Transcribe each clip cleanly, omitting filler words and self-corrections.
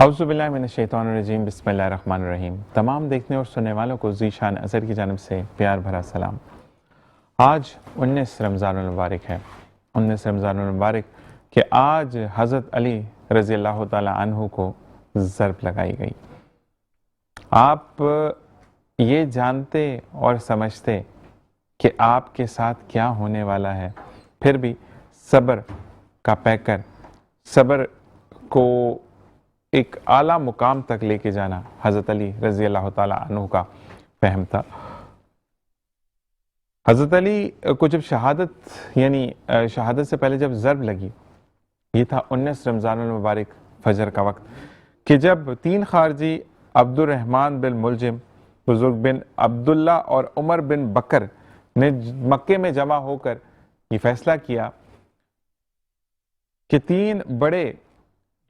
औज़ुबिल्लाहिमिनश्शैतानिर्रजीम बिस्मिल्लाहिर्रहमानिर्रहीम। तमाम देखने और सुनने वालों को ज़ीशान अज़हर की जानिब से प्यार भरा सलाम। आज 19 रमज़ानुल मुबारक है। 19 रमज़ानुल मुबारक कि आज हज़रत अली रज़ी अल्लाह ताला अन्हु को ज़रब लगाई गई। आप ये जानते और समझते कि आपके साथ क्या होने वाला है, फिर भी सब्र का पैकर, सब्र को एक आला मुकाम तक लेके जाना हज़रत अली रज़ी अल्लाह ताला अन्हु का फहम था। हज़रत अली को जब शहादत से पहले जब ज़रब लगी, ये था 19 रमज़ानुल मुबारक फजर का वक्त कि जब 3 खारजी अब्दुर्रहमान बिन मुलजिम, बुजुर्ग बिन अब्दुल्ला और उमर बिन बकर ने मक्के में जमा होकर ये फैसला किया कि 3 बड़े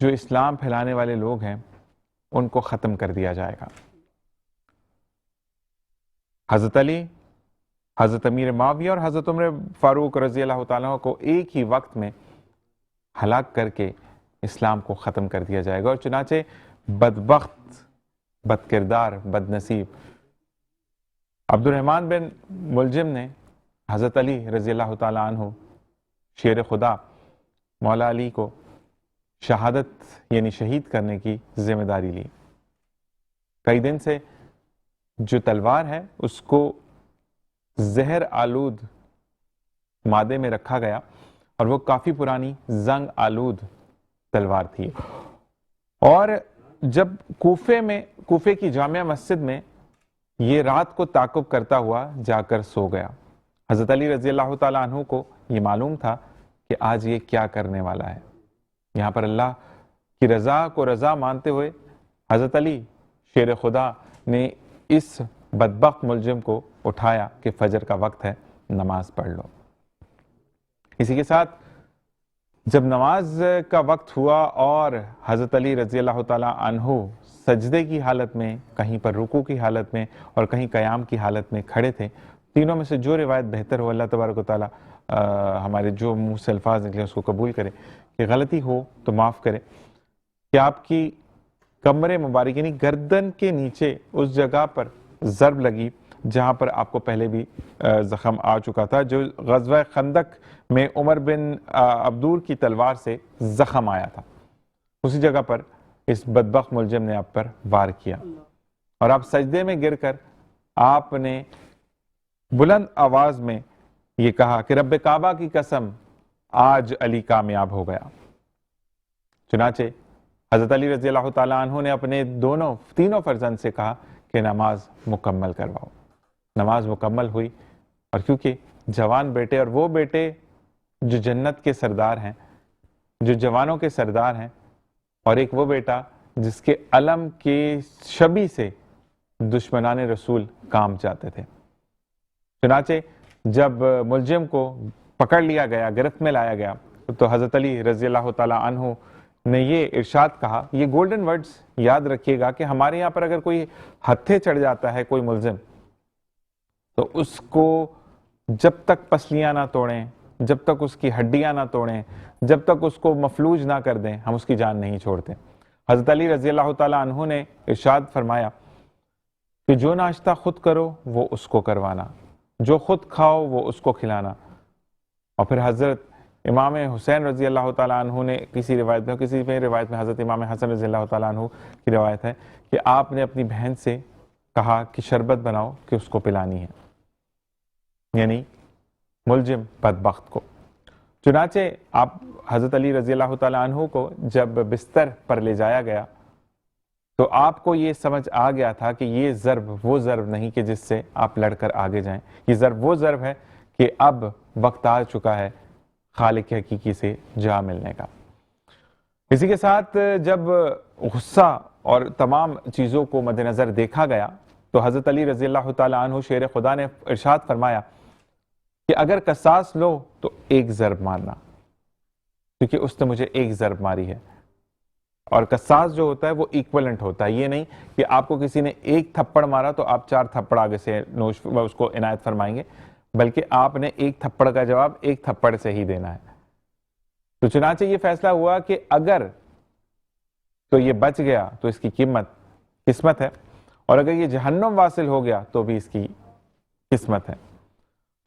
जो इस्लाम फैलाने वाले लोग हैं उनको ख़त्म कर दिया जाएगा। हज़रत अली, हज़रत अमीर माविया और हज़रत उमर फारूक रज़ी अल्लाह ताला को एक ही वक्त में हलाक करके इस्लाम को ख़त्म कर दिया जाएगा। और चुनाचे बदबख्त, बदकिरदार, बदनसीब अब्दुर्रहमान बिन मुलजिम ने हज़रत अली रज़ी अल्लाह ताला अन्हु शेर खुदा मौला अली को शहादत यानी शहीद करने की जिम्मेदारी ली। कई दिन से जो तलवार है उसको जहर आलूद मादे में रखा गया और वो काफ़ी पुरानी जंग आलूद तलवार थी। और जब कूफे की जामिया मस्जिद में ये रात को ताक़ुब करता हुआ जाकर सो गया। हज़रत अली रज़ी अल्लाह ताला अन्हु को ये मालूम था कि आज ये क्या करने वाला है। यहाँ पर अल्लाह की रज़ा को रज़ा मानते हुए हज़रत अली शेर खुदा ने इस बदबख्त मुलजिम को उठाया कि फजर का वक्त है, नमाज पढ़ लो। इसी के साथ जब नमाज का वक्त हुआ और हज़रत अली रज़ी अल्लाह ताला अन्हु सजदे की हालत में, कहीं पर रुकू की हालत में और कहीं क़याम की हालत में खड़े थे, तीनों में से जो रिवायत बेहतर हो अल्लाह तबारक व तआला हमारे जो मुँह से अल्फाज निकले उसको कबूल करे, कि गलती हो तो माफ़ करे, कि आपकी कमरे मुबारक यानी गर्दन के नीचे उस जगह पर ज़रब लगी जहाँ पर आपको पहले भी ज़ख़म आ चुका था, जो ग़ज़वा खंदक में उमर बिन अब्दूर की तलवार से ज़ख़म आया था। उसी जगह पर इस बदबख्त मुलजिम ने आप पर वार किया और आप सजदे में गिरकर आपने बुलंद आवाज़ में ये कहा कि रब्बे काबा की कसम, आज अली कामयाब हो गया। चुनाचे हज़रत अली रज़ी अल्लाह ताला अन्हु ने अपने तीनों फर्जंद से कहा कि नमाज मुकम्मल करवाओ। नमाज मुकम्मल हुई और क्योंकि जवान बेटे और वो बेटे जो जन्नत के सरदार हैं, जो जवानों के सरदार हैं, और एक वो बेटा जिसके अलम के शबी से दुश्मनान रसूल काम चाहते थे। चुनाचे जब मुलजिम को पकड़ लिया गया, गिरफ्त में लाया गया, तो हज़रत अली रज़ी अल्लाह ताला अन्हु ने ये इरशाद कहा, ये गोल्डन वर्ड्स याद रखिएगा कि हमारे यहाँ पर अगर कोई हत्थे चढ़ जाता है कोई मुलजिम, तो उसको जब तक पसलियां ना तोड़ें, जब तक उसकी हड्डियां ना तोड़ें, जब तक उसको मफलूज ना कर दें, हम उसकी जान नहीं छोड़ते। हज़रत अली रज़ी अल्लाह ताला अन्हु ने इरशाद फरमाया कि जो नाश्ता खुद करो वो उसको करवाना, जो खुद खाओ वो उसको खिलाना। और फिर हज़रत इमाम हुसैन रज़ी अल्लाह ताला अन्हु ने किसी रिवायत में हज़रत इमाम हसन रज़ी अल्लाह ताला अन्हु की रिवायत है कि आपने अपनी बहन से कहा कि शरबत बनाओ कि उसको पिलानी है, यानी मुलजिम बदबख्त को। चुनाचे आप हज़रत अली रज़ी अल्लाह ताला अन्हु को जब बिस्तर पर ले जाया गया तो आपको ये समझ आ गया था कि ये ज़र्ब वो ज़र्ब नहीं कि जिससे आप लड़कर आगे जाएं, ये ज़र्ब वो ज़र्ब है कि अब वक्त आ चुका है खालिक हकीकी से जा मिलने का। इसी के साथ जब गुस्सा और तमाम चीज़ों को मद्देनज़र देखा गया तो हज़रत अली रज़ी अल्लाह ताला अन्हु शेर खुदा ने इरशाद फरमाया कि अगर कसास लो तो एक ज़र्ब मारना, क्योंकि उसने मुझे एक ज़र्ब मारी है। और कसास जो होता है वो इक्वलेंट होता है, ये नहीं कि आपको किसी ने एक थप्पड़ मारा तो आप 4 थप्पड़ आगे से नोश उसको इनायत फरमाएंगे, बल्कि आपने एक थप्पड़ का जवाब एक थप्पड़ से ही देना है। तो चुनाचे ये फैसला हुआ कि अगर तो ये बच गया तो इसकी कीमत किस्मत है, और अगर ये जहन्नुम वासिल हो गया तो भी इसकी किस्मत है।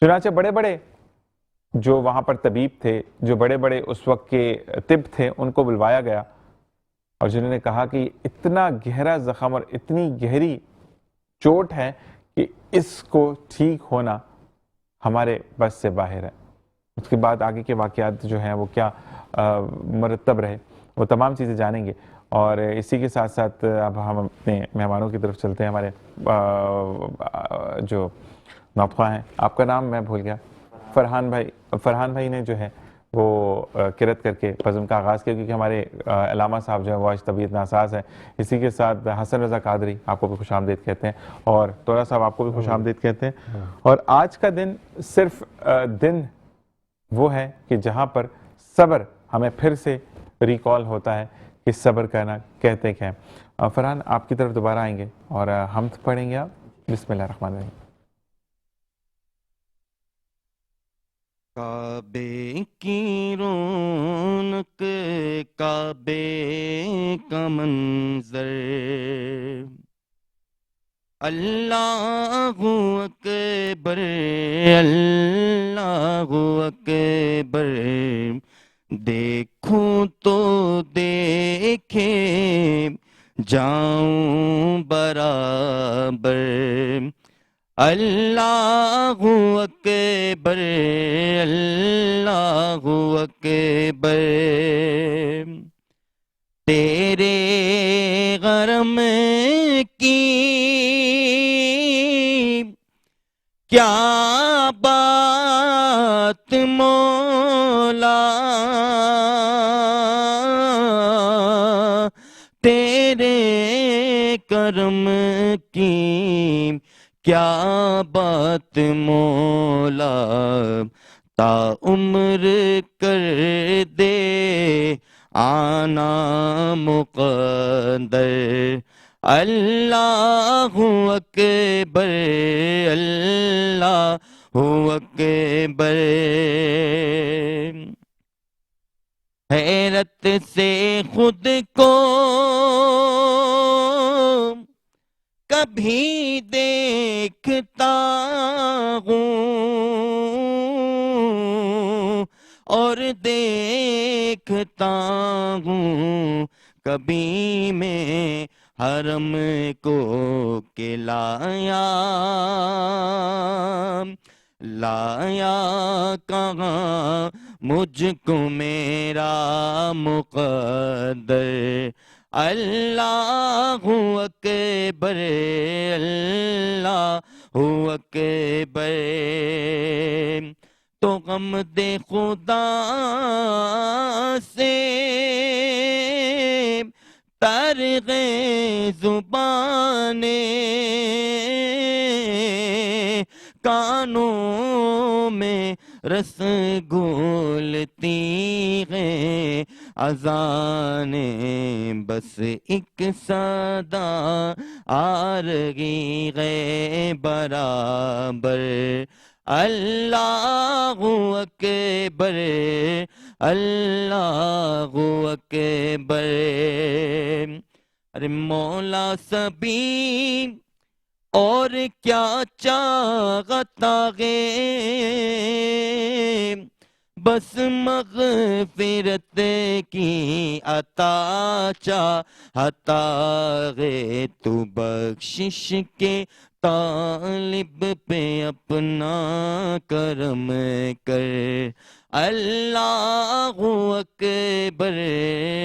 चुनाचे बड़े बड़े जो वहां पर तबीब थे, जो बड़े बड़े उस वक्त के तिब थे, उनको बुलवाया गया और जिन्होंने कहा कि इतना गहरा जख्म और इतनी गहरी चोट है कि इसको ठीक होना हमारे बस से बाहर है। उसके बाद आगे के वाक़यात जो हैं वो क्या मुरतब रहे, वो तमाम चीज़ें जानेंगे। और इसी के साथ साथ अब हम अपने मेहमानों की तरफ चलते हैं। हमारे जो नौख्वा हैं, आपका नाम मैं भूल गया, फरहान भाई ने जो है वो किरत करके बज़म का आगाज़ किया, क्योंकि हमारे अलामा साहब जो है वो आज तबीयत नासाज है। इसी के साथ हसन रज़ा कादरी, आपको भी खुशामदीद कहते हैं, और तोरा साहब आपको भी खुशामदीद कहते हैं। और आज का दिन सिर्फ दिन वो है कि जहाँ पर सब्र हमें फिर से रिकॉल होता है कि सब्र करना कहते क्या है। फरहान आपकी तरफ दोबारा आएंगे और हम पढ़ेंगे आप बिस्मिल्लाहिर्रहमानिर्रहीम। काबे की रौनक, काबे का मंजर, अल्लाहु अकबर, अल्लाहु अकबर, देखूं तो देखे जाऊं बराबर, अल्लाहु अकबर, अल्लाहु अकबर, तेरे गरम की क्या बात मौला, तेरे करम की क्या बात मौला, ता उम्र कर दे आना मुक़द्दर, अल्लाहु अकबर, अल्लाहु अकबर। हैरत से खुद को कभी देखता हूँ और देखता हूँ कभी मैं हरम को के लाया कहाँ मुझको मेरा मुक़द्दर, अल्लाहु अकबर, अल्लाहु अकबर, तो गम दे खुदा से तर गए जुबाने, कानों में रस घोलती है अज़ाने, बस एक सदा आ रही है बराबर, अल्लाहु अकबर, अल्लाहु अकबर। अरे मौला सभी और क्या चाहता है, बस मग़फ़िरत की अता चाहता है। तू बख्शिश के तालिब पे अपना करम कर। अल्लाहु अकबर,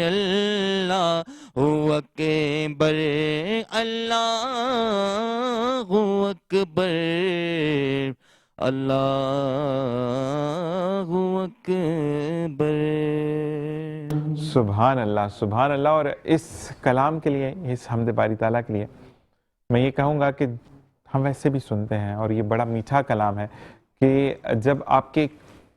अल्लाहु अकबर, अल्लाहु अकबर, अल्लाहु अकबर। सुभान अल्लाह, सुभान अल्लाह। और इस कलाम के लिए, इस हम्द बारी ताला के लिए मैं ये कहूँगा कि हम वैसे भी सुनते हैं और ये बड़ा मीठा कलाम है कि जब आपके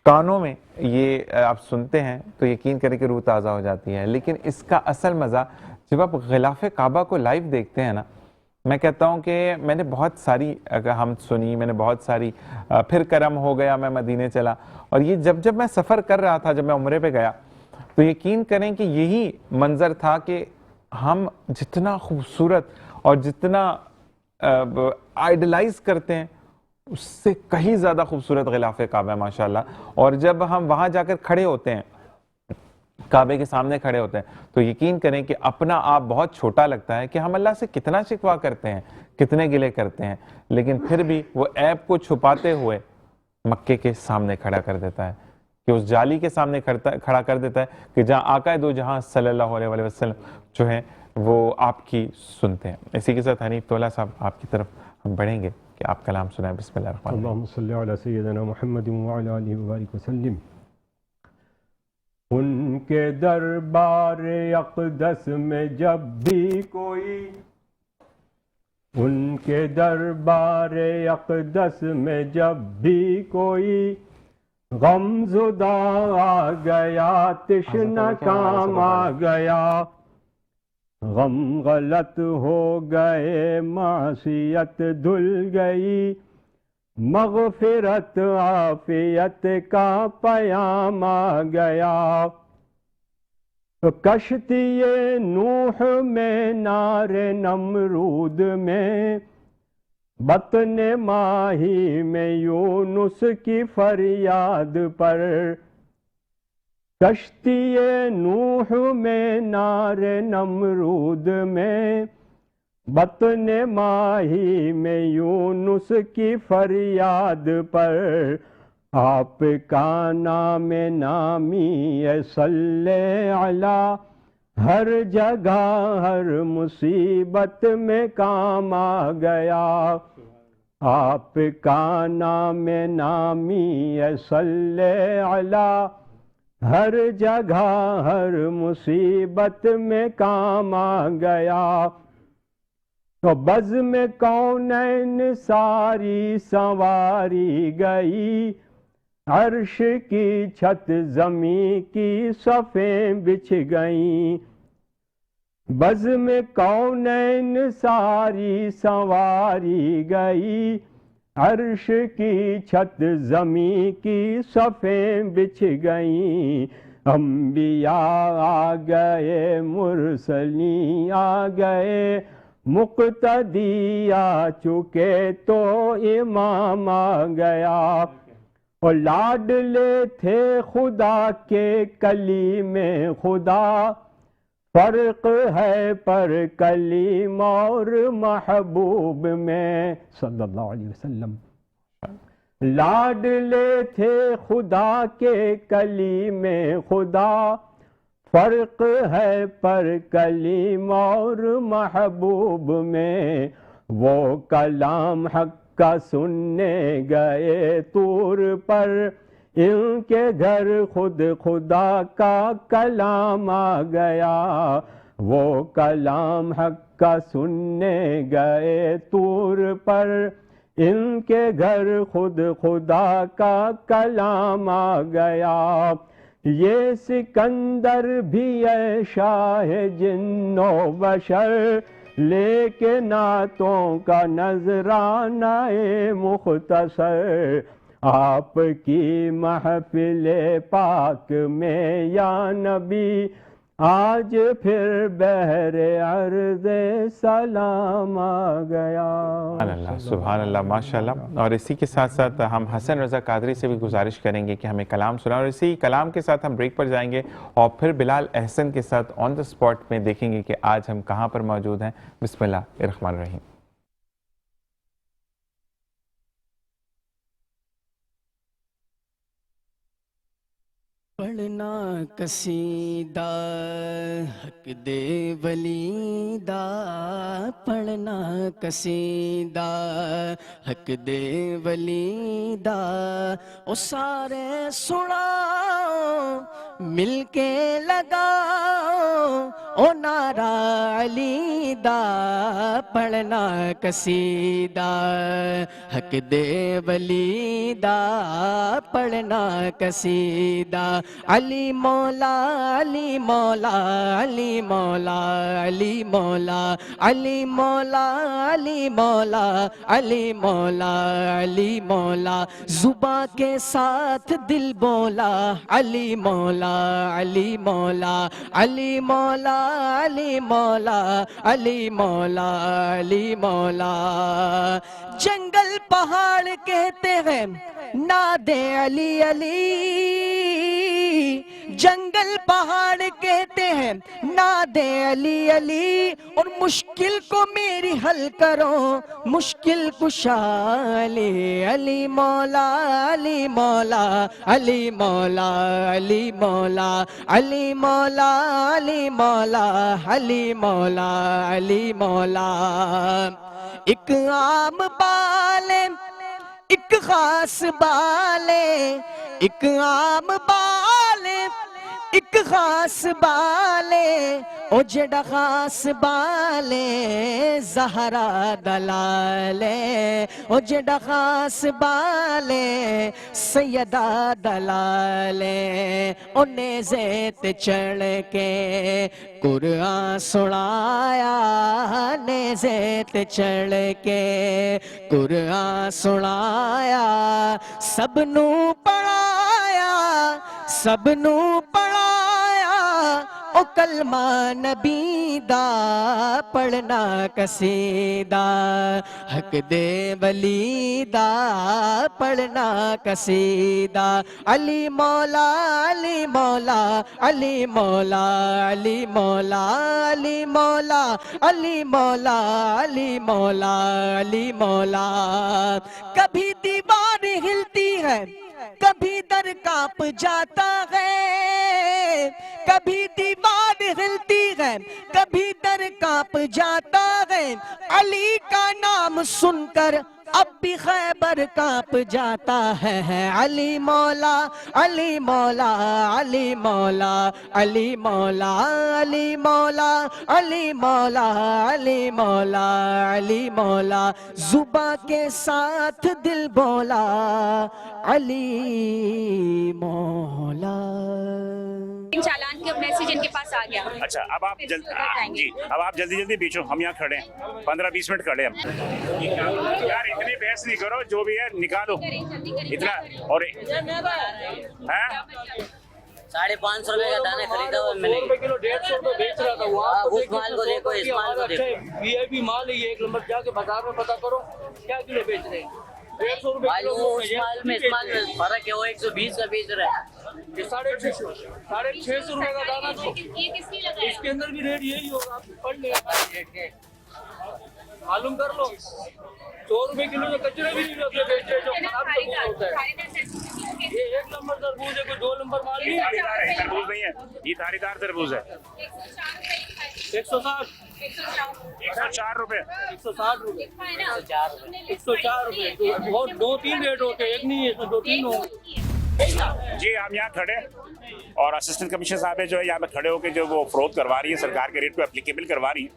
कानों में ये आप सुनते हैं तो यकीन करें कि रूह ताज़ा हो जाती है। लेकिन इसका असल मज़ा जब आप ग़िलाफ़े काबा को लाइव देखते हैं ना, मैं कहता हूँ कि मैंने बहुत सारी हम सुनी, मैंने बहुत सारी फिर करम हो गया, मैं मदीने चला। और ये जब मैं सफ़र कर रहा था, जब मैं उम्रे पे गया, तो यकीन करें कि यही मंज़र था कि हम जितना खूबसूरत और जितना आइडलाइज करते हैं उससे कहीं ज़्यादा खूबसूरत ग़िलाफ़े काबा है माशाल्लाह। और जब हम वहाँ जाकर खड़े होते हैं, काबे के सामने खड़े होते हैं, तो यकीन करें कि अपना आप बहुत छोटा लगता है कि हम अल्लाह से कितना शिकवा करते हैं, कितने गिले करते हैं, लेकिन फिर भी वो ऐब को छुपाते हुए मक्के के सामने खड़ा कर देता है, कि उस जाली के सामने खड़ा कर देता है कि जहाँ आका दो जहाँ सल्लल्लाहु अलैहि वसल्लम जो है वो आपकी सुनते हैं। इसी के साथ हनीफ तौला साहब आपकी तरफ हम बढ़ेंगे कि आप कलाम सुनाएं। बिस्मिल्लाह। अल्लाहुम्मा सल्ली अला सय्यिदिना मुहम्मदिन व अला आलिहि व बारिक वसल्लिम। उनके दरबार अक़दस में जब भी कोई, उनके दरबार अक़दस में जब भी कोई गमज़ुदा आ गया, तिश्ना काम आ गया, गम गलत हो गए, मासियत धुल गई, मग़फ़िरत आफ़ियत का पयाम आ गया। कश्ती नूह में, नारे नमरूद में, बतने माही में यूनुस की फरियाद पर। कश्ती नूह में, नारे नमरूद में, बतने माही में यूनुस की फरियाद पर। आपका नाम नामी सल्ले अला, हर जगह हर मुसीबत में काम आ गया। आपका नाम नामी सल्ले अला, हर जगह हर मुसीबत में काम आ गया। तो बज़ में कौनैन सारी संवारी गई, अर्श की छत ज़मीं की सफ़ें बिछ गईं। बज़ में कौनैन सारी संवारी गई, अर्श की छत ज़मीं की सफ़ें बिछ गईं। अम्बिया आ गए, मुरसली आ गए, मुक़्तदी आ चुके तो इमाम आ गया। और लाडले थे खुदा के कली में खुदा, फ़र्क है पर कलीम और महबूब में सल्लल्लाहु अलैहि वसल्लम। लाडले थे खुदा के कली में खुदा, फ़र्क है पर कलीम और महबूब में। वो कलाम हक़ का सुनने गए तूर पर, इनके घर खुद खुदा का कलाम आ गया। वो कलाम हक़ का सुनने गए तूर पर, इनके घर खुद खुदा का कलाम आ गया। ये सिकंदर भी है शाह जिन्नो बशर, लेके नातों का नजराना मुख्तसर। आपकी महफिल पाक में या नबी आज फिर बहरे अर्ज़ सलाम आ गया। अल्लाह सुभान अल्लाह माशाल्लाह। और इसी के साथ साथ हम हसन रज़ा कादरी से भी गुजारिश करेंगे कि हमें कलाम सुना, और इसी कलाम के साथ हम ब्रेक पर जाएंगे और फिर बिलाल अहसन के साथ ऑन द स्पॉट में देखेंगे कि आज हम कहाँ पर मौजूद हैं। बिस्मिल्लाहिर्रहमानिर्रहीम। पढ़ना कसीदा हक दे वलीदा, पढ़ना कसीदा हक दे वलीदा, ओ सारे सुनाओ मिलके लगाओ ओ नारा अली दा, पढ़ना कसीदा हक दे वलीदा, पढ़ना कसीदा। अली मौला अली मौला अली मौला अली मौला अली मौला अली मौला अली मौला अली मौला, जुबा के साथ दिल बोला अली मौला अली मौला अली मौला अली मौला अली मौला अली मौला। जंगल पहाड़ कहते हैं नादे अली अली, जंगल पहाड़ कहते हैं नादे अली अली, और मुश्किल को मेरी हल करो मुश्किल कुशा अली। अली मौला अली मौला अली मौला अली मौला अली मौला अली मौला अली मौला अली मौला। एक आम बाले एक खास बाले, एक आम बाले एक खास बाले, ओ जेड़ा खास बाले ज़हरा दलाले, ओ जेड़ा खास बाले सैयदा दलाले, ओ नेज़े ते चढ़ के कुरान सुनाया, नेज़े ते चढ़ के कुरान सुनाया, सबनू पढ़ाया सबनू पढ़ाया, ओ कलमा नबी दा पढ़ना कसीदा हक दे वली दा पढ़ना कसीदा। अली मौला अली मौला अली मौला अली मौला अली मौला अली मौला अली मौला अली मौला। कभी दीवार हिलती है कभी दर कांप जाता है, कभी दीवार हिलती है कभी दर कांप जाता है, अली का नाम सुनकर अब भी खैबर कांप जाता है। अली मौला अली मौला अली मौला अली मौला अली मौला अली मौला अली मौला अली मौला, जुबा के साथ दिल बोला अली मौला। चालान का मैसेज इनके पास आ गया। अच्छा, अब आप जल्दी जल्दी बीचो, हम यहाँ खड़े हैं 15-20 मिनट खड़े हैं। यार इतनी बहस नहीं करो, जो भी है निकालो इतना। और है 550 रुपए का दाना खरीदा हुआ मैंने, 150 रुपए बेच रहा था वो। आप उस माल को देखो इस माल को देखो, वीआईपी माल है ये। 1 नंबर जाके बाजार में पता करो क्या किलो बेच रहे हैं। 150 रुपए किलो। उस माल में इस माल में फर्क है, वो 120 का बेच रहा है। 650 रुपए का दाना। तो ये किसकी लगा है? इसके अंदर भी रेट यही होगा, आप पढ़ ले मालूम कर लो। 100 रुपए किलो जो कचरे भी नहीं होते बेच रहे, जो खराब तरबूज होता है। ये 1 नंबर तरबूज है, कोई 2 नंबर माल नहीं है। तरबूज नहीं है, ये धारीदार तरबूज है। 160 104 रुपए 160 रुपए 104 रुपए। बहुत 2-3 रेट होते हैं, एक नहीं है, इसमें 2-3 होंगे। जी। हम यहाँ खड़े और असिस्टेंट कमिश्नर साहब है जो है यहाँ पे खड़े होकर जो वो फरोख्त करवा रही है, सरकार के रेट को एप्लीकेबल करवा रही है,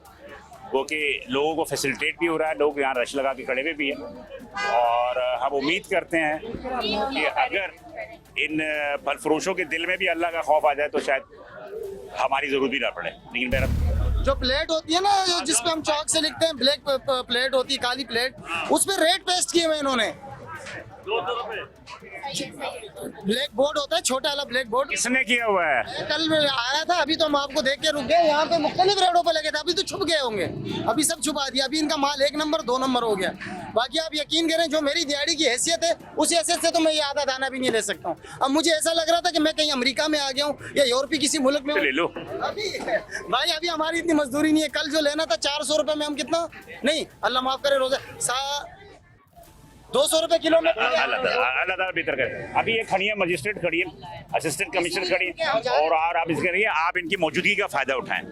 वो कि लोगों को फैसिलिटेट भी हो रहा है, लोग यहाँ रश लगा के खड़े हुए भी हैं। और हम उम्मीद करते हैं कि अगर इन फल फरोशों के दिल में भी अल्लाह का खौफ आ जाए तो शायद हमारी ज़रूरत भी ना पड़े। लेकिन मेरा जो प्लेट होती है ना, जिस पे हम चौक से लिखते हैं, ब्लैक प्लेट होती है, काली प्लेट, उस पे रेट पेस्ट किए हुए इन्होंने। 200 रुपए। ब्लैक बोर्ड होता है, छोटा वाला ब्लैक बोर्ड। किसने किया हुआ है? कल आया था, अभी तो हम आपको देख के रुक गए। यहाँ पे मुख्तलिफ रेटों पे लगे थे, अभी तो छुप गए होंगे। अभी सब छुपा दिया। अभी इनका माल 1 नंबर 2 नंबर हो गया। बाकी आप यकीन करें, जो मेरी दिहाड़ी की हैसियत है, उस हैसियत से तो मैं ये आधा दाना भी नहीं ले सकता हूँ। अब मुझे ऐसा लग रहा था कि मैं कहीं अमेरिका में आ गया हूँ या यूरोपीय किसी मुल्क में। ले लो अभी भाई, अभी हमारी इतनी मजदूरी नहीं है। कल जो लेना था 400 रुपए में, हम कितना नहीं, अल्लाह माफ करे, रोजा 200 रुपए किलो में। अल्लाह ताला बेहतर करे। अभी ये खड़ी है, मजिस्ट्रेट खड़ी है, असिस्टेंट कमिश्नर खड़ी है, और आप इसके लिए आप इनकी मौजूदगी का फायदा उठाएं।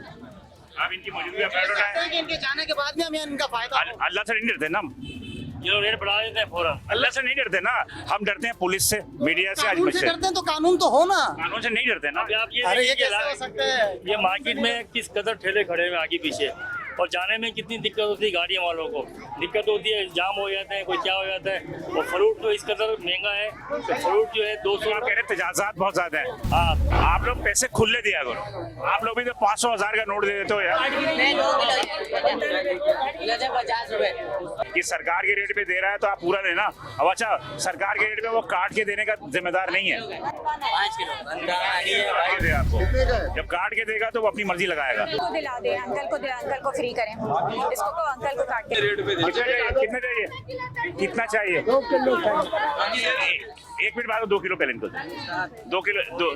आप इनकी मौजूदगी का फायदा उठाएं। इनके जाने के बाद में हम इनका फायदा। अल्लाह से नहीं डरते ना हम, ये लोग रेट बढ़ा देते हैं फौरन। अल्लाह से नहीं डरते ना, हम डरते हैं पुलिस से, मीडिया से, कानून अजमत से से। डरते हैं तो कानून तो हो ना। कानून से नहीं डरते ना। अभी आप ये अरे ये देखिए कैसे हो सकता है? ये मार्केट में किस कदर ठेले खड़े हुए आगे पीछे, और जाने में कितनी दिक्कत होती है गाड़ियों वालों को। दिक्कत होती है, जाम हो जाते हैं, कोई क्या हो जाता है। और फ्रूट तो इस कदर महंगा है, तो फ्रूट जो है 200 आप कह रहे तजाजात बहुत ज्यादा है। हाँ, आप लोग पैसे खुले दिया करो। आप लोग भी तो 500,000 का नोट दे देते हो यार। 50 रुपए। ये सरकार के रेट पे दे रहा है तो आप पूरा लेना। अब अच्छा, सरकार के रेट पे वो काट के देने का जिम्मेदार नहीं है। 5 किलो काट के दे आपको, जब काट के देगा तो वो अपनी मर्जी लगाएगा। को दिला दे, अंकल को दिला, अंकल को फ्री करें। इसको को अंकल को काट के कितने चाहिए? कितना चाहिए? 2 किलो। 1 मिनट बाद 2 किलो पहले इनको 2 किलो 2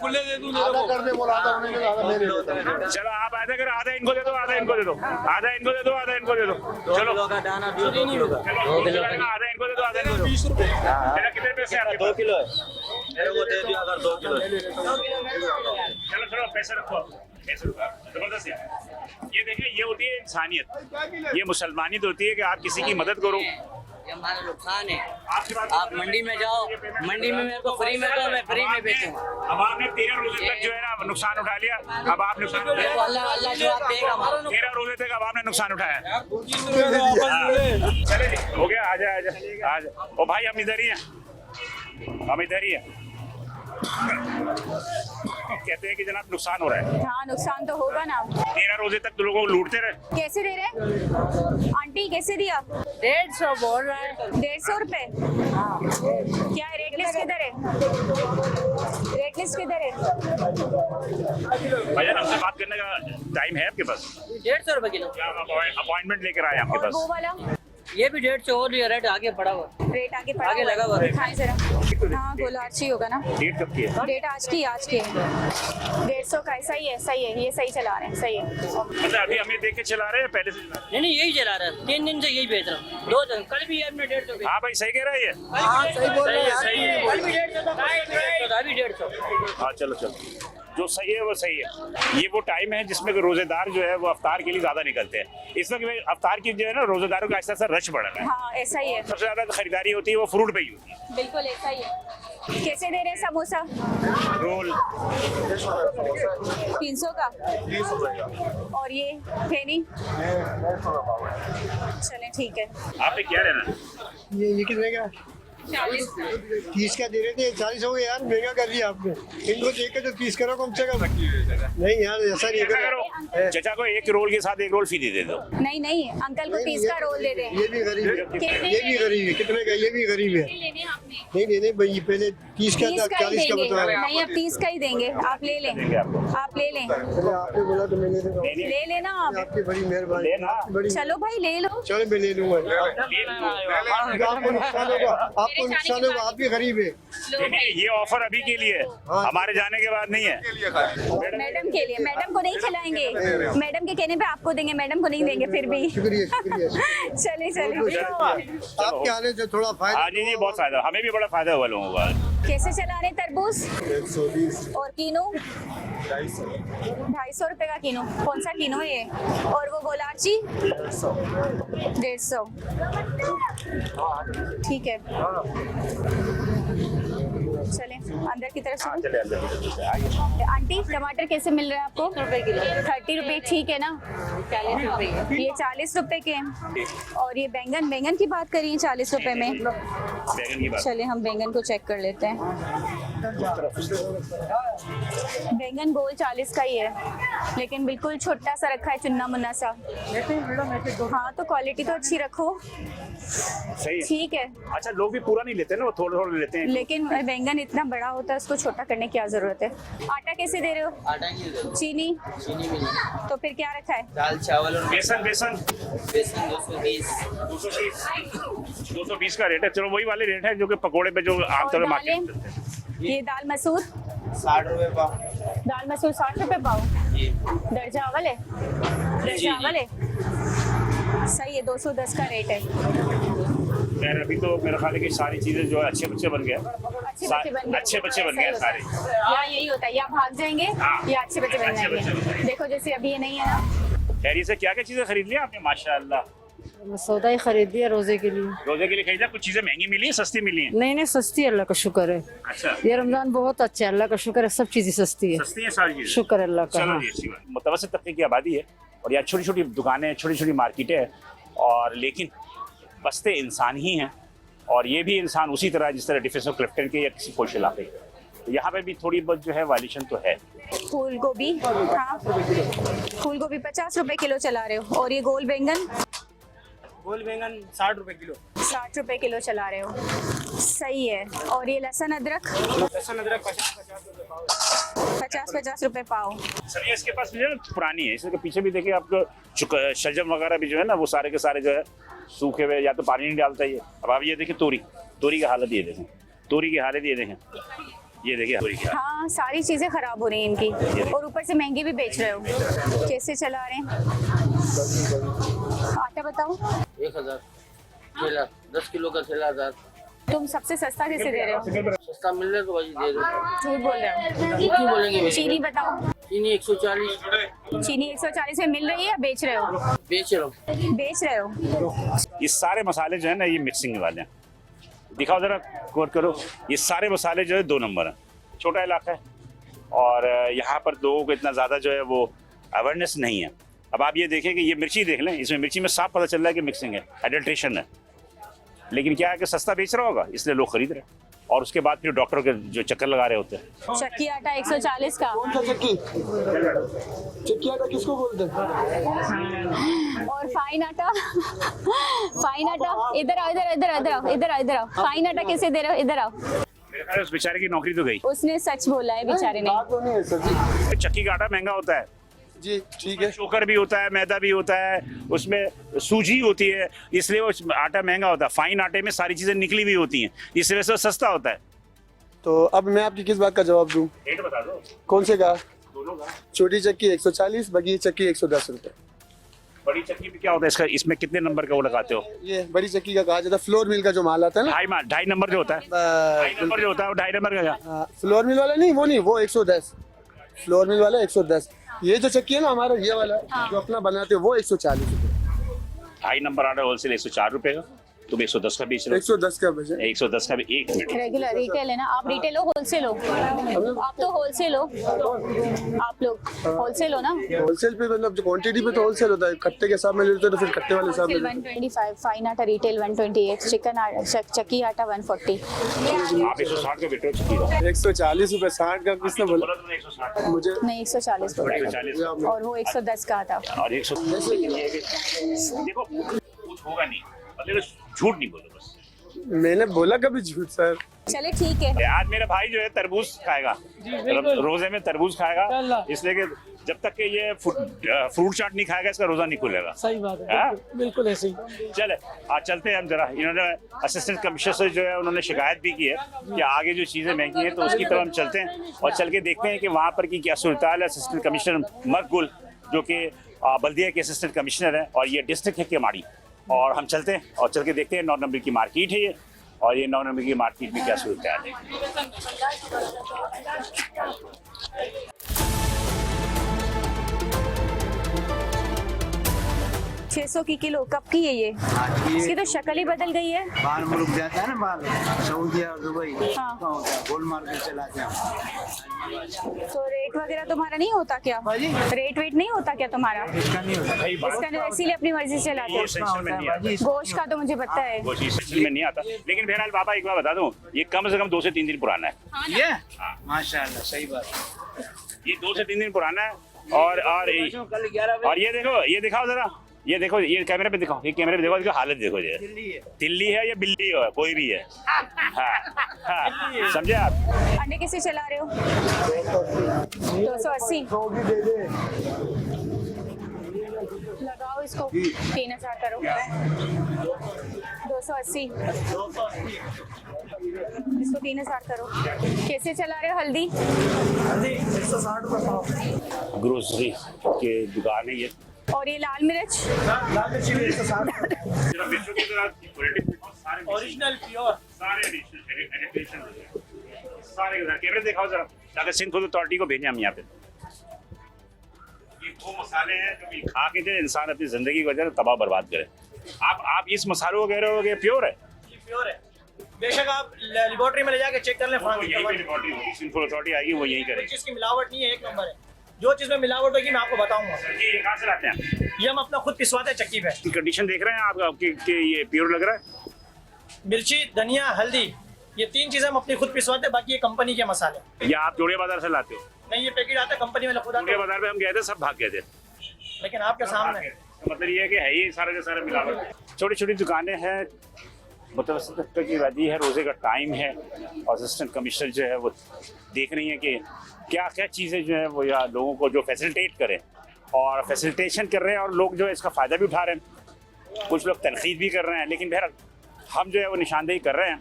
खुले दे दूं। कर दे बोला था उन्होंने, आधा मैं ले लेता हूं। चलो आप आधा करो, आधा इनको दे दो, आधा इनको दे दो, आधा इनको दे दो, आधा इनको दे दो। चलो का दाना 2 किलो का। चलो, आधा इनको दे दो, आधा इनको दे दो। 20 रुपए। कितने पैसे आपके पास? 2 किलो है, मेरे को दे दिया अगर 2 किलो। चलो चलो, पैसे रखो, पैसे रखो। जबरदस्त है। ये देखिए, ये होती है इंसानियत, ये मुसलमानियत होती है कि आप किसी की मदद करो। ये हमारा नुकसान है। आपके पास आप मंडी में जाओ, मंडी में मेरे को फ्री में दो, मैं फ्री में बेचूंगा। अब आपने 13 रोजे तक जो है ना नुकसान उठा लिया। अब आप नुकसान देखो अल्लाह जो आप देगा हमारा। 13 रोजे तक अब आपने नुकसान उठाया। चले जी, हो गया। आजा आजा आजा। ओ भाई, हम इधर ही हैं, हम इधर ही हैं। कहते हैं कि जनाब नुकसान हो रहा है। हाँ, नुकसान तो होगा ना। 13 रोजे तक तो लोगों को लूटते रहे। कैसे दे रहे आंटी, कैसे दिया? 150 बोल रहा है। 150 रुपए? क्या है, रेट लिस्ट किधर है? रेट लिस्ट किधर है? भैया, हमसे बात करने का टाइम है आपके पास? 150 रुपए किलो। क्या आप अपॉइंटमेंट लेकर आए आपके और पास? वो वाला ये भी 150 और ये रेट आगे पड़ा हुआ। रेट आगे पड़ा आगे हुआ है। लगा हुआ है। दिखाएं जरा। हाँ, गोलार्ची होगा ना। डेट कब की है? डेट आज की है। 150 का है। सही है, सही है, ये सही चला रहे हैं, सही है। मतलब अभी हमें देख के चला रहे हैं, पहले से चला रहे नहीं यही चला रहा है, 3 दिन से यही बेच रहा हूँ। 2 दिन, कल भी हमने 150 हैं? हाँ भाई, सही कह रहा है ये। सही बोल रहे हैं। सही है, कल भी 150 था, अभी 150। हाँ, चलो चलो, जो सही है वो सही है। ये वो टाइम है जिसमें रोजेदार जो है वो अफ्तार के लिए ज्यादा निकलते हैं। इस वक्त अफ्तार की जो है ना, रोजेदारों का ऐसा रश बढ़ रहा है। हाँ, ऐसा ही है, सबसे ज्यादा खरीदारी होती है वो फ्रूट पे ही होती है। बिल्कुल ऐसा ही है। कैसे दे रहे हैं समोसा? रोल 300 का। और ये फेनी? चले, ठीक है। आपने क्या लेना? ये कितने का? 30 का दे रहे थे, 40 हो गए यार, महंगा कर दिया आपने। इनको देख के तो 30 करो कम से कम। नहीं यार, ऐसा नहीं ऐसा करो। करो, चचा को 1 रोल के साथ 1 रोल फ्री दे दो। नहीं नहीं, अंकल को 30 का रोल दे दें। ये भी गरीब है, ये भी गरीब है। कितने का? ये भी गरीब है। नहीं नहीं भाई, पहले 30 का 30 था, का ही 40 का देंगे। बता रहा। नहीं, अब 30 का ही देंगे। आप ले लें, आप ले लें, चलो, आपने बोला तो मैं ले लूंगा। ले लेना आप। आपकी बड़ी मेहरबानी, लेना। आपकी बड़ी। चलो भाई, ले लो। चलो मैं ले लूंगा। आपको नुकसान होगा, आपको नुकसान होगा, आप भी गरीब है। ये ऑफर अभी के लिए है, हमारे जाने के बाद नहीं है। मैडम के लिए, मैडम को नहीं खिलाएंगे। मैडम के कहने पे आपको देंगे, मैडम को नहीं देंगे फिर भी। शुक्रिया शुक्रिया। चलिए चलिए। आपके आने से थोड़ा फायदा। हाँ जी, बहुत फायदा, हमें भी बड़ा फायदा हुआ लोगों का। कैसे चला रहे तरबूज? 120। और कीनू? 250 रुपए का कीनू। कौन सा कीनू है ये? और वो गोलाची? 150। ठीक है, चले अंदर की तरफ हाँ, से। चले अंदर। आंटी, टमाटर कैसे मिल रहे हैं आपको? 30 रुपए किलो। 30 रुपए, ठीक है ना? 40 रुपए। ये 40 रुपए के हैं। और ये बैंगन, बैंगन की बात करिए 40 रुपए में। बैगन की बात। चलिए हम बैंगन को चेक कर लेते हैं। बैंगन गोल 40 का ही है, लेकिन बिल्कुल छोटा सा रखा है, चुन्ना मुन्ना सा। हाँ तो क्वालिटी तो अच्छी रखो। सही है। ठीक है, अच्छा, लोग भी पूरा नहीं लेते ना, वो थोड़ा थोड़ा लेते हैं। लेकिन बैंगन इतना बड़ा होता है, उसको छोटा करने की क्या जरूरत है। आटा कैसे दे रहे हो? आटा नहीं दे, चीनी? चीनी भी नहीं, तो फिर क्या रखा है? दाल चावल और बेसन बेसन बेसन 220। 220 का रेट है। चलो वही वाले रेट है जो कि पकोड़े पे जो आमतौर और पर मार्केट में दालें? मिलते हैं। ये दाल मसूर? 60 रुपए पाव। दाल मसूर 60 रुपए पाव। ये दर चावल है? दर जी। चावल है, सही है। 210 का रेट है। खैर अभी तो मेरा ख्याल है कि सारी चीजें जो है अच्छे बच्चे बन गए। अच्छे बच्चे बन गए सारे। या यही होता है, या भाग जाएंगे या अच्छे बच्चे बन अच्छे बच्चे बन जाएंगे। देखो जैसे अभी ये नहीं है ना। खैर से क्या क्या चीजें खरीद ली आपने? माशाल्लाह, सौदा ही खरीद लिया रोजे के लिए। रोजे के लिए खरीदा। कुछ चीजें महंगी मिली है, सस्ती मिली है? नहीं नहीं, सस्ती है, अल्लाह का शुक्र है। अच्छा, ये रमजान बहुत अच्छा है, अल्लाह का शुक्र है, सब चीजें सस्ती है, सस्ती है सारी चीजें। शुक्र है अल्लाह का। चलो हाँ। जी, अच्छी बात। मुतवस्सित तबके की आबादी है और यहाँ छोटी छोटी दुकानें, छोटी छोटी मार्केटें हैं, और लेकिन बसते इंसान ही हैं। और ये भी इंसान उसी तरह जिस तरह डिफेंस ऑफ क्लिफ्टन के या किसी पोश इलाके के। तो यहाँ पे भी थोड़ी बहुत जो है वायलेशन तो है। फूल गोभी, हाँ फूल गोभी 50 रुपए किलो चला रहे हो। और ये गोल बैंगन? गोल बैंगन 60 रुपए किलो। 60 रुपए किलो चला रहे हो, सही है। और ये लहसुन अदरक? लहसुन अदरक 50 रुपए पाव। 50 रुपए पाव। सर ये इसके पास जो है ना पुरानी है, इसके पीछे भी देखिए आपको शलजम वगैरह भी जो है ना वो सारे के सारे जो है सूखे हुए, या तो पानी नहीं डालता ये। अब आप ये देखिए तोरी की हालत ये देखें, तोरी की हालत ये देखें, ये देखिए तोरी की हालत। हाँ सारी चीजें खराब हो रही हैं इनकी, और ऊपर से महंगी भी बेच रहे हो। कैसे चला रहे हैं? आटा बताओ। 1000 थैला, 10 किलो का थैला 1000। तुम सबसे सस्ता कैसे दे रहे हो? सस्ता मिल रहा है तो भाई दे दो। झूठ बोल रहे हो। झूठ क्यों बोलेंगे भाई? चीनी बताओ। चीनी 140। चीनी 140 में मिल रही है या बेच रहे हो? बेच रहा हूँ। बेच रहे हो। ये सारे मसाले जो है ना ये मिक्सिंग वाले हैं। दिखाओ जरा, गौर करो, ये सारे मसाले जो है 2 नंबर हैं। छोटा इलाका है और यहाँ पर लोगों को इतना ज़्यादा जो है वो अवेयरनेस नहीं है। अब आप ये देखें कि ये मिर्ची देख लें, इसमें मिर्ची में साफ पता चल रहा है कि मिक्सिंग है, एडल्ट्रेशन है। लेकिन क्या है कि सस्ता बेच रहा होगा इसलिए लोग खरीद रहे हैं, और उसके बाद फिर डॉक्टरों के जो चक्कर लगा रहे होते हैं। चक्की आटा 140 का। चक्की आटा किसको बोलते हैं? और फाइन आटा? फाइन आटा इधर आओ, इधर इधर इधर आओ, इधर आओ, इधर आओ। फाइन आटा कैसे दे रहे हो? इधर आओ। मेरे ख्याल में उस बेचारे की नौकरी तो गई। उसने सच बोला है बेचारे ने। बात तो नहीं है सर जी। चक्की का आटा महंगा होता है जी ठीक है। शोकर भी होता है, मैदा भी होता है, उसमें सूजी होती है, इसलिए वो आटा महंगा होता है। फाइन आटे में सारी चीजें निकली हुई होती हैं, इस वजह से वो सस्ता होता है। तो अब मैं आपकी किस बात का जवाब दूं? रेट बता दो कौन से का? दोनों का। छोटी चक्की 140, बड़ी चक्की 110 रुपए। बड़ी चक्की में क्या होता है इसका, इसमें कितने नंबर का वो लगाते हो? ये बड़ी चक्की का कहा जाता है, फ्लोर मिल का जो माल आता है ना, 2.5 नंबर जो होता है, 2.5 नंबर जो होता है वो 2.5 नंबर का। हाँ, फ्लोर मिल वाला नहीं, वो नहीं, वो 110। फ्लोर मिल वाला 110। ये जो चक्की है ना हमारा, ये वाला जो अपना बनाते हैं वो 140 रुपए। 2.5 नंबर आटा होलसेल 104 रुपए का, तुम 110 का बेच रहे हो। 110 का बजे। 110 का भी। एक मिनट, रेगुलर रिटेल है ना, आप रिटेल हो होलसेल हो? आप तो होलसेल हो, आप लोग होलसेल हो ना? होलसेल पे मतलब जो क्वांटिटी पे तो होलसेल होता है, कट्टे के हिसाब में लेते हो तो फिर कट्टे वाले हिसाब में। 125, फाइन आटा रिटेल 128, चिकन चक्की आटा 140। आप 160 का बेच रहे हो चक्की का। 140 रुपए, 60 का किसने बोला? बोला तुमने 160, मुझे नहीं 140 बोला, 140 और वो 110 का था। और 110। देखो कुछ होगा नहीं, मतलब झूठ नहीं बोलो बस। मैंने बोला कभी झूठ सर? चले ठीक है। आज मेरा भाई जो है तरबूज खाएगा, रोजे में तरबूज खाएगा, इसलिए कि जब तक कि ये फ्रूट चाट नहीं खाएगा इसका रोजा नहीं खुलेगा। सही बात है, बिल्कुल ऐसे ही। चले आज चलते हैं हम जरा। इन्होंने असिस्टेंट कमिश्नर से जो है उन्होंने शिकायत भी की है कि आगे जो चीज़ें महंगी हैं तो उसकी तरफ हम चलते हैं और चल के देखते हैं कि वहाँ पर की क्या सूरत है। असिस्टेंट कमिश्नर मकबुल जो कि बल्दिया के असिस्टेंट कमिश्नर है और ये डिस्ट्रिक्ट है केमाड़ी, और हम चलते हैं और चल के देखते हैं 9 नंबर की मार्केट है ये, और ये 9 नंबर की मार्केट में क्या सूरत है। 600 की किलो, कब की है ये? इसकी तो शक्ल ही बदल गई है। बाहर मुल्क जाता है ना, बाहर सऊदी और दुबई, हाँ। कहाँ होता है, गोल्ड मार्केट चलाते हैं। तो रेट वगैरह तुम्हारा नहीं होता क्या? रेट वेट नहीं होता क्या तुम्हारा? इसका नहीं होता। इसका नहीं, इसीलिए अपनी मर्जी से चलाते वो हो। सेक्शन में नहीं आता, गोश्त का तो मुझे पता है। वो चीज सेक्शन में नहीं आता। लेकिन बहरहाल बाबा एक बार बता दूं, ये कम से कम 2 से 3 दिन पुराना है। ये माशाल्लाह सही बात। ये 2 से 3 दिन पुराना है। और कल 11 और ये दिखाओ जरा, ये देखो, ये कैमरे पे दिखाओ, ये कैमरे पे देखो, इसकी हालत देखो। ये तिल्ली है या बिल्ली है, कोई भी है। हाँ, समझे आप? अंडे किसे चला रहे हो? 280 लगाओ इसको, 3000 करो। 280 इसको 3000 करो। कैसे चला रहे हो हल्दी? 160 रुपये। ग्रोसरी के दुकान है ये। और ये लाल मिर्च? लाल मिर्ची भी 160। ओरिजिनल प्योर सारे कैमरे दिखाओ जरा, ताकि सिंध फूड अथॉरिटी को भेजें हम यहाँ पे। ये वो मसाले हैं जो कि खा के जो इंसान अपनी जिंदगी को जो है तबाह बर्बाद करे। आप इस मसालों को कह रहे हो कि प्योर है? ये प्योर है। बेशक आप लेबोरेटरी में ले जाके चेक कर लें, वो यहीं पे रिपोर्टिंग होगी, सिंध फूड अथॉरिटी आएगी, वो यहीं करेगी। चीज की मिलावट नहीं है, एक नंबर है। जो चीज में मिलावट होगी मैं आपको बताऊंगा। ये कहाँ से लाते हैं? ये हम अपना खुद पिसवाते हैं चक्की पे। कंडीशन देख रहे हैं आप आपके ये प्योर लग रहा है? मिर्ची, धनिया, हल्दी, ये 3 चीजें हम अपनी खुद पिसवाते हैं, बाकी ये कंपनी के मसाले। या आप जोड़े बाजार से लाते हो? नहीं, ये पैकेट आता है कंपनी वाला खुद आता जोड़े है। बाजार पे हम गए थे, सब भाग गए थे। लेकिन आपके सामने मतलब ये है कि है ही सारे के सारे मिलावट। छोटी छोटी दुकानें हैं, मुतवस्सित तबके की वादी है, रोज़े का टाइम है और असिस्टेंट कमिश्नर जो है वो देख रही है कि क्या क्या चीज़ें जो है वो या लोगों को जो फैसिलिटेट करें, और फैसिलिटेशन कर रहे हैं और लोग जो है इसका फ़ायदा भी उठा रहे हैं। कुछ लोग तनकीद भी कर रहे हैं, लेकिन बहरहाल हम जो है वो निशानदेही कर रहे हैं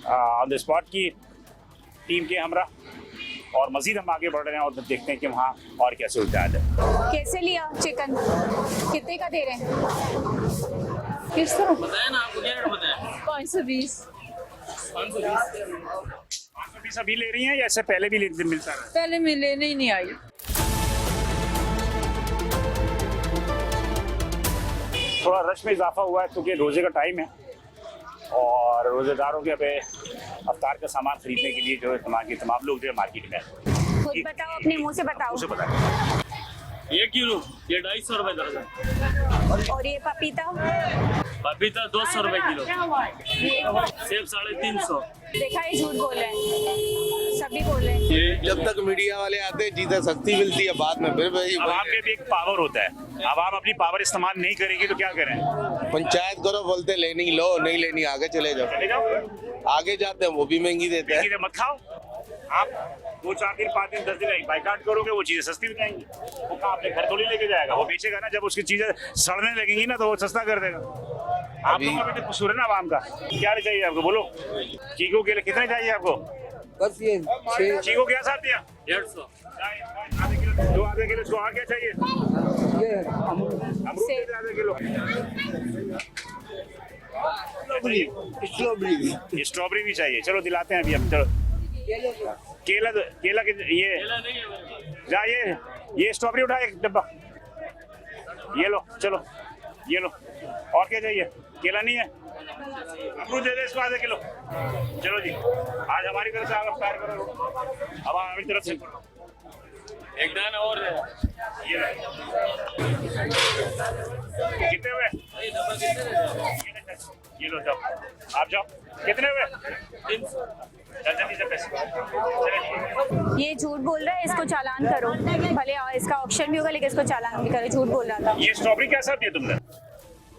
ऑन द स्पॉट की टीम के हमरा, और मज़ीद हम आगे बढ़ रहे हैं और देखते हैं कि वहाँ और क्या सूरत है। कैसे लिया चिकन? कितने का दे रहे हैं? किस तरह बताया ना आपको, क्या रेट बताया? 520। 520 अभी ले रही हैं या इससे पहले भी मिलता है? पहले मैं लेने ही नहीं आई। थोड़ा रश में इजाफा हुआ है क्योंकि रोज़े का टाइम है और रोज़ेदारों के पे अफ्तार का सामान खरीदने के लिए जो है तमाम लोग जो है मार्केट में हैं। खुद बताओ, अपने मुंह से बताओ। उसे बताएं। 1 किलो ये 250 रुपए दर्जन। और ये पपीता? पपीता 200 रुपए किलो। सेब 350। देखा, ये झूठ बोल रहे हैं, सभी बोल रहे हैं। जब तक मीडिया वाले आते हैं चीजें सस्ती मिलती है, बाद में फिर वही आवाम में भी एक पावर होता है, आवाम अपनी पावर इस्तेमाल नहीं करेगी तो क्या करें? पंचायत करो, बोलते लेनी लो, नहीं लेनी आगे चले जाओ। चले जाओ, आगे जाते हैं वो भी महंगी देते हैं। मत खाओ। आप 2-4 दिन 5 दिन 10 दिन बाइकाट करोगे, वो चीजें सस्ती हो जाएंगी। वो कहाँ अपने घर थोड़ी लेके जाएगा, वो बेचेगा ना। जब उसकी चीजें सड़ने लगेंगी ना तो वो सस्ता कर देगा। आप लोगों का भी तो कसूर है ना आवाम का। क्या चाहिए आपको, बोलो। चीकू के लिए कितने चाहिए आपको? बस ये चीकू क्या साथ दिया? 150। आधे किलो, 2 आधे किलो। इसको और क्या चाहिए? अमरूद दे दे आधे किलो। स्ट्रॉबेरी भी चाहिए, चलो दिलाते हैं अभी हम। चलो केला के ये जा, ये स्ट्रॉबेरी उठा एक डब्बा, ये लो। चलो ये लो। और क्या चाहिए? केला नहीं है? अमरूद दे दे इसको आधे किलो। चलो जी, आज हमारी तरफ से आप अफ्तार करो, अब हमारी तरफ से एक दाना और दे। ये कितने हुए? ये लो, जाओ आप जाओ। कितने हुए? 300। जल्दी से पैसे। ये झूठ बोल रहा है, इसको चालान करो। भले इसका ऑप्शन भी होगा लेकिन इसको चालान भी करो, झूठ बोल रहा था। ये स्ट्रॉबेरी क्या साथ दिया तुमने?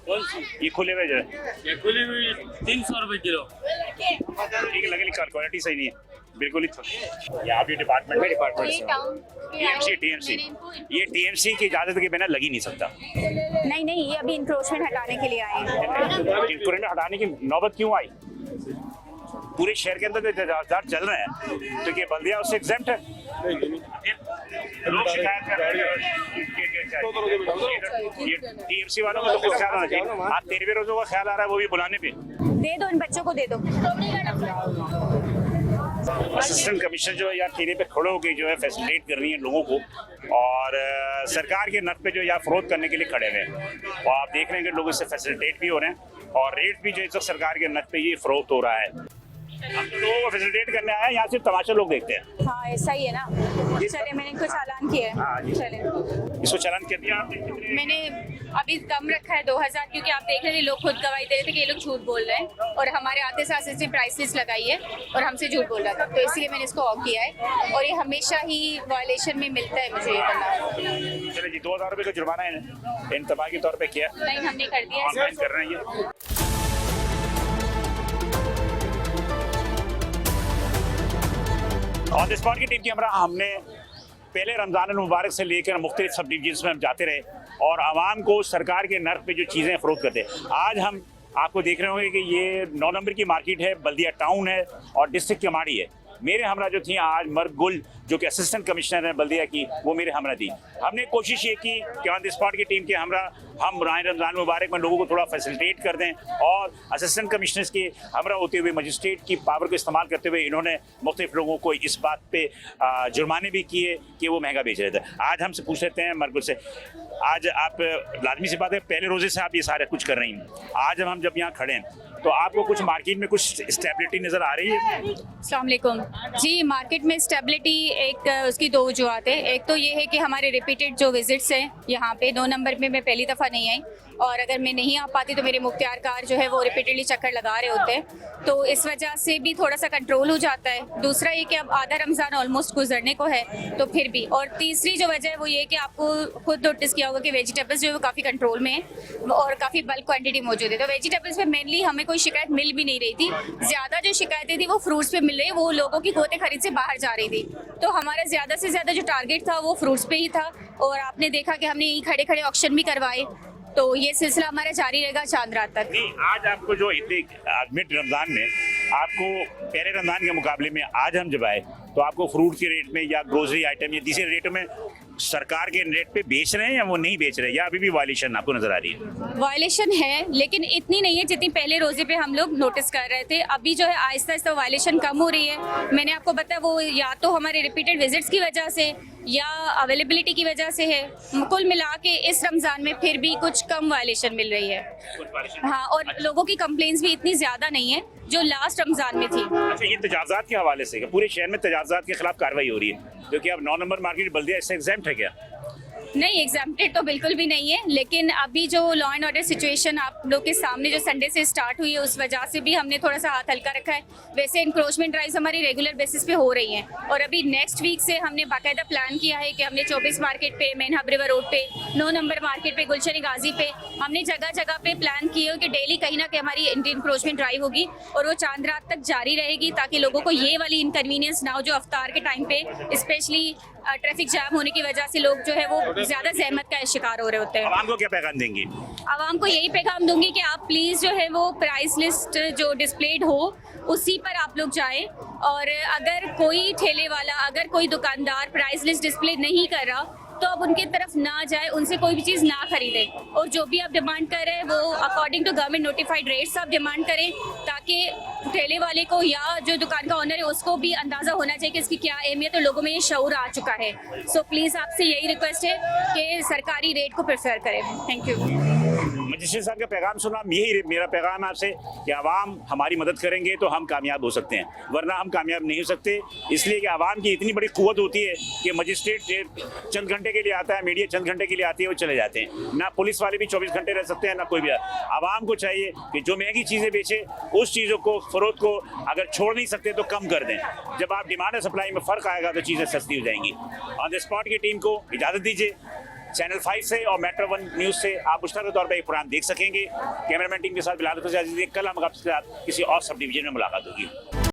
कौन सी? ये खुले हुए जो है, ये खुली हुई 300 रुपए किलो। ठीक लगे, क्वालिटी सही नहीं है बिल्कुल ही। यहाँ भी डिपार्टमेंट में टीएमसी ये टीएमसी की इजाजत के बिना लग ही नहीं सकता। नहीं, ये अभी इंक्रोचमेंट हटाने के लिए आए हैं। इंक्रोचमेंट हटाने की नौबत क्यों आई? पूरे शहर के अंदर इंतजार चल रहे हैं तो क्या बल्दिया उससे एग्जेम्प्ट है? लोग शिकायत कर रहे हैं। ये टीएमसी वालों को तो कुछ ख्याल आना चाहिए। आज 13वें रोजों का ख्याल आ रहा है, वो भी बुलाने पे। दे दो, इन बच्चों को दे दो। असिस्टेंट कमिश्नर जो है यार ठेले पे खड़े होकर जो है फैसिलिटेट कर रही है लोगों को, और सरकार के नर्क पे जो यार फरोख्त करने के लिए खड़े हुए हैं। और आप देख रहे हैं कि लोग इससे फैसिलिटेट भी हो रहे हैं और रेट भी जो है सरकार के नर्क पे ये फरोख्त हो रहा है। हम तो लोगों को फैसिलिटेट करने आए हैं, यहाँ सिर्फ तमाशा लोग देखते हैं। हाँ ऐसा ही है ना। चले मैंने इनको चालान किया है। चले इसको चालान कर दिया आपने? मैंने अभी कम रखा है 2000, क्योंकि आप देख रहे हैं लोग खुद गवाही दे रहे थे कि ये लोग झूठ बोल रहे हैं और हमारे आते साथ इसने प्राइस लिस्ट लगाई है और हमसे झूठ बोल रहा था, तो इसलिए मैंने इसको ऑफ किया है। और ये हमेशा ही वायलेशन में मिलता है मुझे ये करना। चले जी, 2000 रुपये का जुर्माना है इंतबाही के तौर पे किया? नहीं हमने कर दिया, ऑनलाइन कर रहे हैं ये। ऑन द स्पॉट की टीम कैमरा हमने पहले रमज़ान मुबारक से लेकर मुख्तलिफ सब डिवीजन्स में हम जाते रहे और आवाम को सरकार के नर्क पे जो चीज़ें फ़रोख्त करते। आज हम आपको देख रहे होंगे कि ये 9 नंबर की मार्केट है, बल्दिया टाउन है और डिस्ट्रिक्ट कमाड़ी है। मेरे हमरा जो थी आज मर्ग गुल जो कि असिस्टेंट कमिश्नर है बल्दिया की, वो मेरे हमरा थी। हमने कोशिश ये की कि ऑन द स्पॉट की टीम के हमरा हम रमज़ान मुबारक में लोगों को थोड़ा फैसिलिटेट कर दें, और असिस्टेंट कमिश्नर्स के हमरा होते हुए मजिस्ट्रेट की पावर को इस्तेमाल करते हुए इन्होंने मुख्तलिफ लोगों को इस बात पे जुर्माने भी किए कि वो महंगा बेच रहे थे। आज हमसे पूछ लेते हैं मर्ग गुल से, आज आप लाजमी सी बात है पहले रोज़े से आप ये सारे कुछ कर रही हैं, आज हम जब यहाँ खड़े हैं तो आपको कुछ मार्केट में कुछ स्टेबिलिटी नज़र आ रही है? अस्सलाम वालेकुम जी। मार्केट में स्टेबिलिटी एक उसकी दो वजूहत है। एक तो ये है कि हमारे रिपीटेड जो विजिट्स हैं यहाँ पे 2 नंबर में मैं पहली दफ़ा नहीं आई, और अगर मैं नहीं आ पाती तो मेरे मुख्तियार कार जो है वो रिपीटेडली चक्कर लगा रहे होते हैं, तो इस वजह से भी थोड़ा सा कंट्रोल हो जाता है। दूसरा ये कि अब आधा रमज़ान ऑलमोस्ट गुजरने को है तो फिर भी, और तीसरी जो वजह है वो ये कि आपको खुद नोटिस किया होगा कि वेजिटेबल्स जो है वो काफ़ी कंट्रोल में है और काफ़ी बल्क क्वान्टिटी मौजूद है। तो वेजिटेबल्स में मेनली हमें कोई शिकायत मिल भी नहीं रही थी। ज़्यादा जो शिकायतें थी वो फ्रूट्स पे मिल रही, वो लोगों की गोते खरीद से बाहर जा रही थी। तो हमारा ज़्यादा से ज़्यादा जो टारगेट था वो फ्रूट्स पे ही था, और आपने देखा कि हमने यहीं खड़े खड़े ऑक्शन भी करवाए, तो ये सिलसिला हमारा जारी रहेगा चांद रात तक। नहीं, आज आपको जो मिड रमज़ान में आपको पहले रमज़ान के मुकाबले में आज हम जब आए तो आपको फ्रूट के रेट में या ग्रोसरी आइटम या दूसरे रेटों में सरकार के रेट पे बेच रहे हैं या वो नहीं बेच रहे हैं, या अभी भी वायलेशन आपको नजर आ रही है? वायलेशन है, लेकिन इतनी नहीं है जितनी पहले रोजे पे हम लोग नोटिस कर रहे थे। अभी जो है आहिस्ता आहिस्ता वायलेशन कम हो रही है। मैंने आपको बताया वो या तो हमारे रिपीटेड विजिट्स की वजह से या अवेलेबिलिटी की वजह से है। कुल मिला के इस रमज़ान में फिर भी कुछ कम वायलेशन मिल रही है। हाँ, और लोगों की कंप्लेंट्स भी इतनी ज़्यादा नहीं है जो लास्ट रमज़ान में थी। अच्छा, ये तजावज़ात के हवाले से पूरे शहर में तजावज़ात के खिलाफ कार्रवाई हो रही है, क्योंकि अब 9 नंबर मार्केट बल्दिया इससे एग्जेम्प्ट है क्या? नहीं, एग्जाम्प्टेड तो बिल्कुल भी नहीं है, लेकिन अभी जो लॉ एंड ऑर्डर सिचुएशन आप लोग के सामने जो संडे से स्टार्ट हुई है उस वजह से भी हमने थोड़ा सा हाथ हल्का रखा है। वैसे इंक्रोचमेंट ड्राइव्स हमारी रेगुलर बेसिस पे हो रही हैं, और अभी नेक्स्ट वीक से हमने बाकायदा प्लान किया है कि हमने 24 मार्केट पे, मेन हब रिवर रोड पे, 9 नंबर मार्केट पे, गुलशन गाजी पे, हमने जगह जगह पे प्लान किए हो कि डेली कहीं ना कहीं हमारी इंक्रोचमेंट ड्राइव होगी, और वो चांद रात तक जारी रहेगी, ताकि लोगों को ये वाली इनकन्वीनियंस ना हो जो अफ्तार के टाइम पे स्पेशली ट्रैफिक जाम होने की वजह से लोग जो है वो ज़्यादा ज़हमत का शिकार हो रहे होते हैं। आवाम को क्या पैगाम देंगे? आवाम को यही पैगाम दूंगी कि आप प्लीज़ जो है वो प्राइस लिस्ट जो डिस्प्लेड हो उसी पर आप लोग जाएं, और अगर कोई ठेले वाला, अगर कोई दुकानदार प्राइस लिस्ट डिस्प्ले नहीं कर रहा तो आप उनकी तरफ ना जाए, उनसे कोई भी चीज़ ना खरीदें, और जो भी आप डिमांड कर रहे हैं वो according to government notified rates आप डिमांड करें, ताकि ठेले वाले को या जो दुकान का ओनर है उसको भी अंदाज़ा होना चाहिए कि इसकी क्या अहमियत है, लोगों में ये शऊर आ चुका है। सो प्लीज़ आपसे यही रिक्वेस्ट है कि सरकारी रेट को प्रेफर करें। Thank you. मजिस्ट्रेट साहब का पैगाम सुना, यही मेरा पैगाम आपसे कि आवाम हमारी मदद करेंगे तो हम कामयाब हो सकते हैं, वरना हम कामयाब नहीं हो सकते। इसलिए कि आवाम की इतनी बड़ी क़ुव्वत होती है कि मजिस्ट्रेट चंद घंटे के लिए आता है, मीडिया चंद घंटे के लिए आती है, वो चले जाते हैं। ना पुलिस वाले भी 24 घंटे रह सकते हैं, ना कोई भी। आवाम को चाहिए कि जो महंगी चीज़ें बेचे उस चीज़ों को, फ़रोख्त को अगर छोड़ नहीं सकते तो कम कर दें। जब आप डिमांड और सप्लाई में फ़र्क आएगा तो चीज़ें सस्ती हो जाएंगी। ऑन द स्पॉट की टीम को इजाज़त दीजिए। चैनल 5 से और मेट्रो 1 न्यूज़ से आप मुश्तरक तौर पर एक प्रोग्राम देख सकेंगे। कैमरामैन टीम के साथ बिलाल हुसैन, कल हम आपके साथ किसी और सब डिवीजन में मुलाकात होगी।